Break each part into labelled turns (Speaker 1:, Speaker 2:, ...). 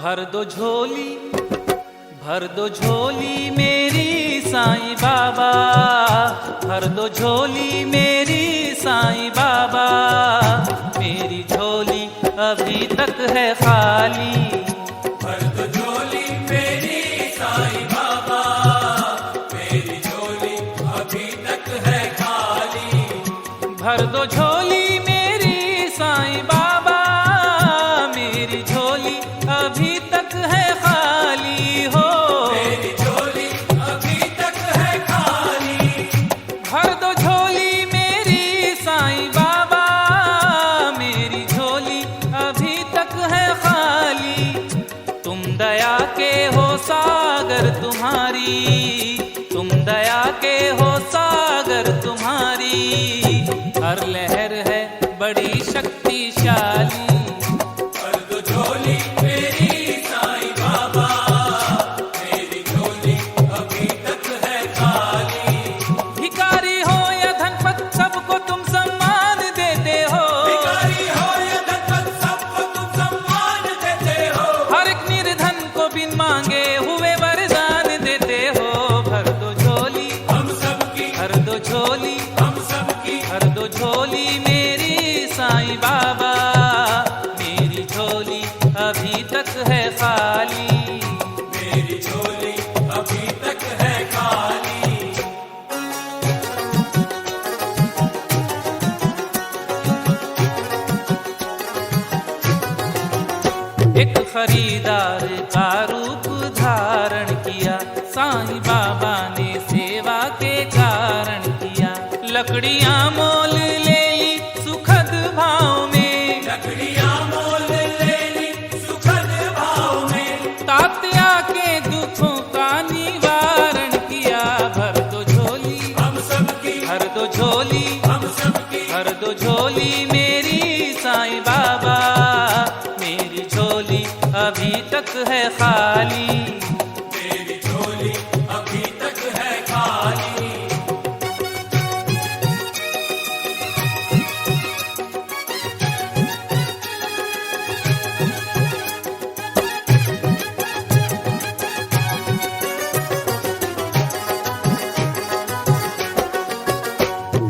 Speaker 1: भर दो झोली मेरी साईं बाबा, भर दो झोली मेरी साईं बाबा, मेरी झोली अभी तक है खाली।
Speaker 2: भर दो झोली मेरी साईं बाबा, मेरी झोली अभी तक है खाली।
Speaker 1: भर दो झोली मेरी साईं बाबा, मेरी झोली अभी तक है खाली हो।
Speaker 2: मेरी झोली अभी तक है खाली।
Speaker 1: भर दो झोली मेरी साईं बाबा, मेरी झोली अभी तक है खाली। तुम दया के हो सागर तुम्हारी, तुम दया के हो सागर तुम्हारी, हर लहर है बड़ी शक्तिशाली।
Speaker 2: भर दो झोली मेरी साईं बाबा, मेरी झोली अभी तक है खाली।
Speaker 1: भिखारी हो या धनपत सबको तुम सम्मान देते हो,
Speaker 2: भिखारी हो या धनपत सबको तुम सम्मान देते हो।
Speaker 1: हर एक निर्धन को बिन मांगे हुए वरदान देते हो। भर दो झोली
Speaker 2: हम सबकी,
Speaker 1: भर दो झोली
Speaker 2: हम सबकी,
Speaker 1: भर दो झोली मेरी साईं बाबा, मेरी झोली अभी तक है खाली।
Speaker 2: मेरी झोली अभी तक है खाली।
Speaker 1: एक खरीदार का रूप धारण किया, साईं बाबा ने सेवा के कारण किया। लकड़ियां मोल ले ली सुखद भाव में,
Speaker 2: लकड़ियां मोल ले ली सुखद भाव में।
Speaker 1: तात्या के दुखों का निवारण किया। भर दो झोली
Speaker 2: हम सबकी,
Speaker 1: भर दो झोली
Speaker 2: हम सबकी,
Speaker 1: भर दो झोली मेरी साईं बाबा, मेरी झोली अभी तक है खाली।
Speaker 2: मेरी झोली अभी तक है खाली।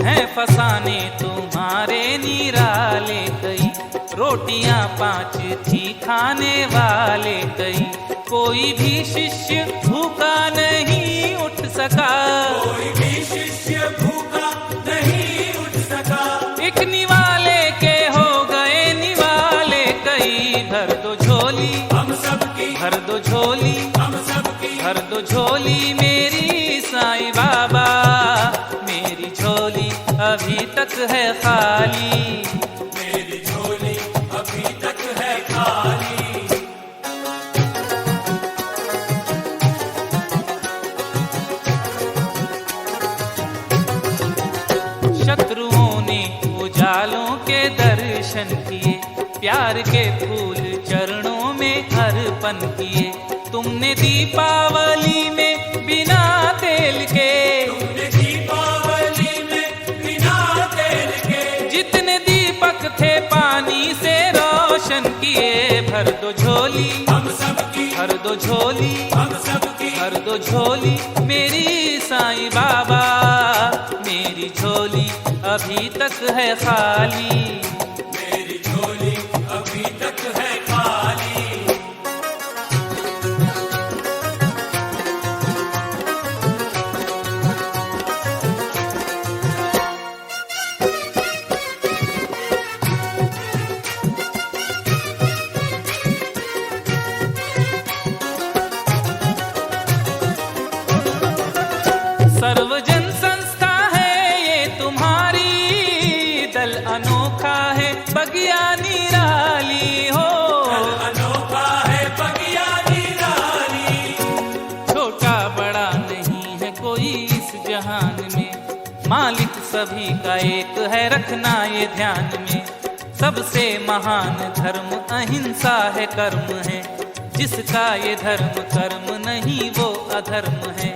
Speaker 1: हैं फसाने तुम्हारे निराले कई, रोटियां 5 थी खाने वाले कई। कोई भी शिष्य भूखा नहीं उठ सका,
Speaker 2: कोई भी शिष्य भूखा नहीं उठ सका।
Speaker 1: एक निवाले के हो गए निवाले कई। भर दो झोली
Speaker 2: हम सबकी,
Speaker 1: भर दो झोली
Speaker 2: हम सबकी,
Speaker 1: भर दो झोली मेरी साईं बाबा, मेरी झोली अभी तक है खाली।
Speaker 2: मेरी झोली अभी तक है खाली।
Speaker 1: शत्रुओं ने उजालों के दर्शन किए, प्यार के फूल चरणों में अर्पण किए। तुमने दीपावली में बिना तेल के,
Speaker 2: तुमने दीपावली में बिना तेल के,
Speaker 1: जितने दीपक थे पानी से रोशन किए। भर दो झोली
Speaker 2: हम सबकी,
Speaker 1: भर दो झोली
Speaker 2: हम सबकी,
Speaker 1: भर दो झोली मेरी साईं बाबा, मेरी झोली अभी तक है खाली।
Speaker 2: मेरी झोली अभी तक है खाली।
Speaker 1: सर्वजन संस्था है ये तुम्हारी, दल अनोखा है बगिया निराली हो।
Speaker 2: अनोखा है बगिया निराली।
Speaker 1: छोटा बड़ा नहीं है कोई इस जहान में, मालिक सभी का एक है रखना ये ध्यान में। सबसे महान धर्म अहिंसा है कर्म है, जिसका ये धर्म कर्म नहीं वो अधर्म है।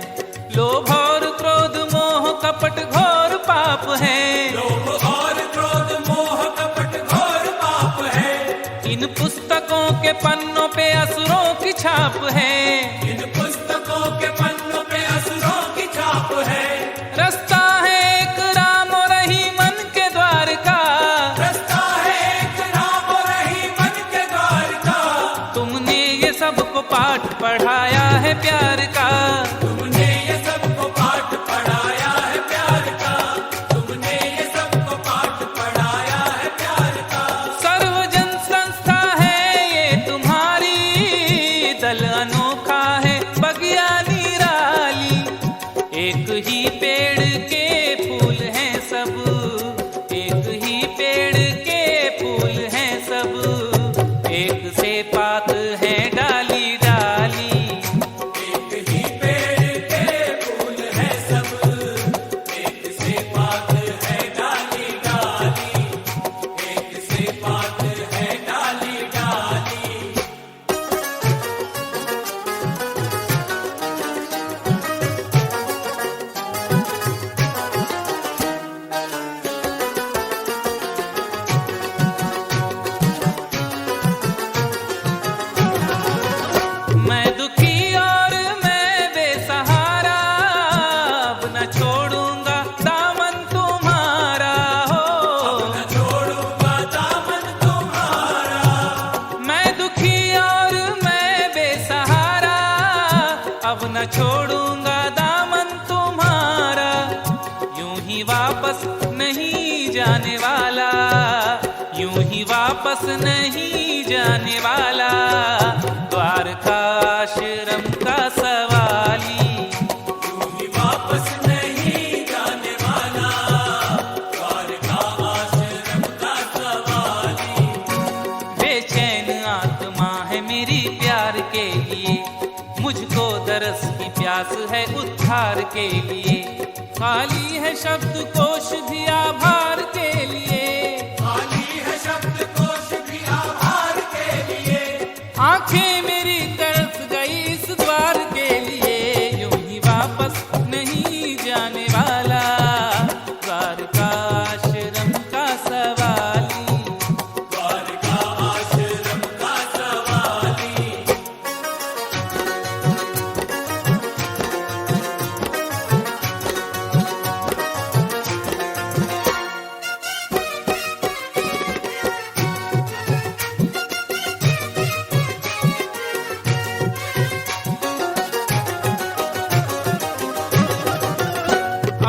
Speaker 1: लोभ और क्रोध मोह कपट घोर पाप है,
Speaker 2: लोभ और क्रोध मोह कपट घोर पाप है।
Speaker 1: इन पुस्तकों पुस्तकों के पन्नों पे असुरों की छाप है,
Speaker 2: इन पुस्तकों के पन्नों पे असुरों की छाप है।
Speaker 1: रास्ता है एक राम और रहीमन के द्वार का,
Speaker 2: रास्ता है एक राम और रहीमन के द्वार का।
Speaker 1: तुमने ये सबको पाठ पढ़ाया है प्यार का,
Speaker 2: तुमने ये सबको पाठ पढ़ाया है प्यार का। तुमने ये सबको पाठ पढ़ाया है प्यार का।
Speaker 1: सर्वजन संस्था है ये तुम्हारी, दल अनोखा है बगिया निराली। एक ही पेड़ के फूल हैं सब, एक ही पेड़ के फूल हैं सब, एक से पात है डाली डाली।
Speaker 2: एक ही पेड़ के फूल है सब, एक से पात है डाली डाली। एक से पात है डाली डाली।
Speaker 1: मैं दुखी और मैं बेसहारा, अब न छोड़ूंगा दामन तुम्हारा हो।
Speaker 2: न छोड़ूंगा दामन तुम्हारा।
Speaker 1: मैं दुखी और मैं बेसहारा, अब न छोड़ूंगा दामन तुम्हारा। यूं ही वापस नहीं जाने वाला, यूं ही वापस नहीं जाने वाला, द्वारका आश्रम का सवाली।
Speaker 2: यूं ही वापस नहीं जाने वाला, द्वारका आश्रम का सवाली।
Speaker 1: बेचैन आत्मा है मेरी प्यार के लिए, मुझको दरस की प्यास है उद्धार के लिए। खाली है शब्द कोश भी आभार के लिए,
Speaker 2: खाली है शब्दकोश भी आभार के लिए।
Speaker 1: आंखें मेरी तरस गई इस द्वार के लिए। यूं ही वापस नहीं जाने वाला, द्वारका आश्रम का सवाली।
Speaker 2: द्वारका आश्रम का सवाली।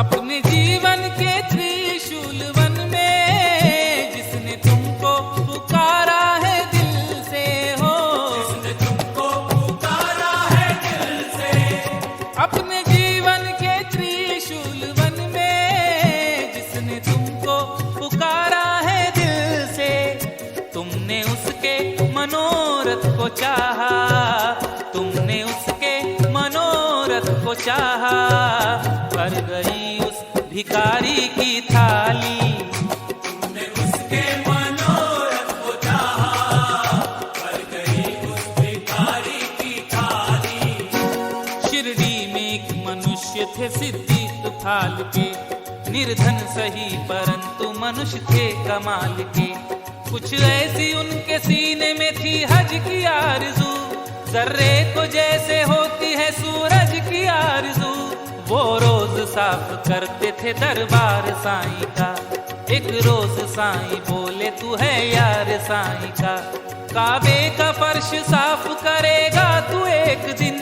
Speaker 1: अपने जीवन के त्रिशूल वन में जिसने तुमको पुकारा है दिल से हो,
Speaker 2: जिसने तुमको पुकारा है दिल से।
Speaker 1: अपने जीवन के त्रिशूल वन में जिसने तुमको पुकारा है दिल से। तुमने उसके मनोरथ को चाहा, तुमने उसके मनोरथ को चाहा, पर गई उस भिखारी की थाली।
Speaker 2: तुमने उसके मनोरथ को चाहा, पर गई उस भिखारी की थाली।
Speaker 1: शिरडी में एक मनुष्य थे सिद्दीक थाल के, निर्धन सही परंतु मनुष्य थे कमाल के। कुछ ऐसी उनके सीने में थी हज की आरज़ू, जर्रे को जैसे होती है सूरज की आरज़ू। वो रोज साफ करते थे दरबार साईं का, एक रोज साईं बोले तू है यार साईं का। काबे का फर्श साफ करेगा तू एक दिन,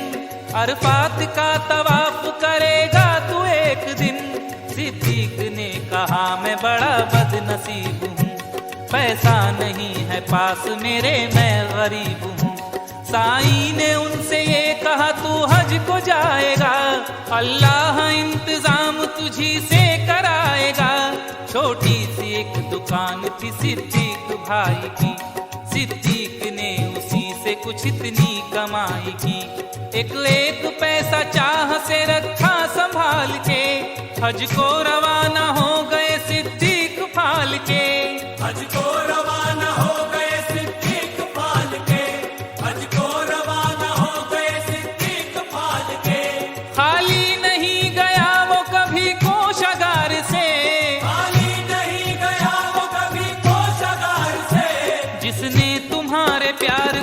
Speaker 1: अरफात का तवाफ करेगा तू एक दिन। सिद्दीक ने कहा मैं बड़ा बदनसीब हूँ, पैसा नहीं है पास मेरे मैं गरीब हूँ। साईं ने उनसे ये कहा तू हज को जाएगा, अल्लाह इंतजाम तुझी से कराएगा। छोटी सी एक दुकान थी सिद्दीक भाई की, सिद्दीक ने उसी से कुछ इतनी कमाई की। एक एक पैसा चाह से रखा संभाल के, हज को रवाना हो गए सिद्दीक फाल के।
Speaker 2: हज को रवाना हो गए सिद्दीक फाल के। हज को रवाना हो गए सिद्दीक फाल के।
Speaker 1: खाली नहीं गया वो कभी कोषागार से,
Speaker 2: खाली नहीं गया वो कभी कोषागार से।
Speaker 1: जिसने तुम्हारे प्यार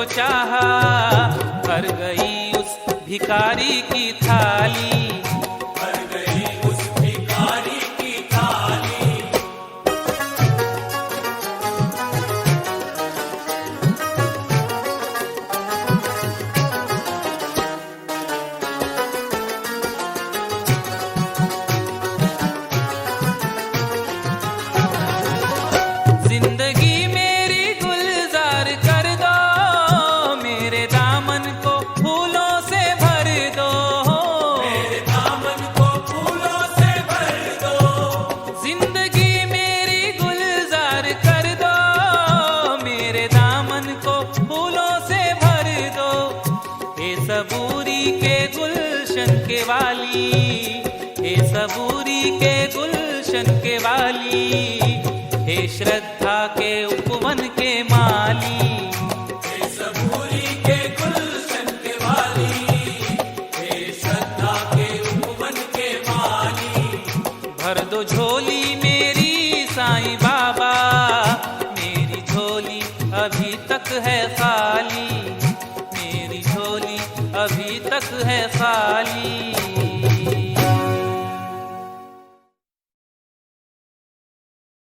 Speaker 1: चाहा, भर गई उस भिखारी की थाली।
Speaker 2: भर गई उस भिखारी की थाली।
Speaker 1: जिंदगी मेरी गुलजार कर दो, मेरे दामन को फूलों से भर दो।
Speaker 2: मेरे दामन को फूलों से भर दो।
Speaker 1: जिंदगी मेरी गुलजार कर दो, मेरे दामन को फूलों से भर दो। हे सबूरी के गुलशन के वाली, हे सबूरी के गुलशन के वाली, हे श्रद्धा के उपवन के माली।
Speaker 2: हे सबूरी के गुलशन के वाली, हे श्रद्धा के उपवन के माली।
Speaker 1: भर दो झोली मेरी साईं बाबा, मेरी झोली अभी तक है खाली, मेरी झोली अभी तक है खाली।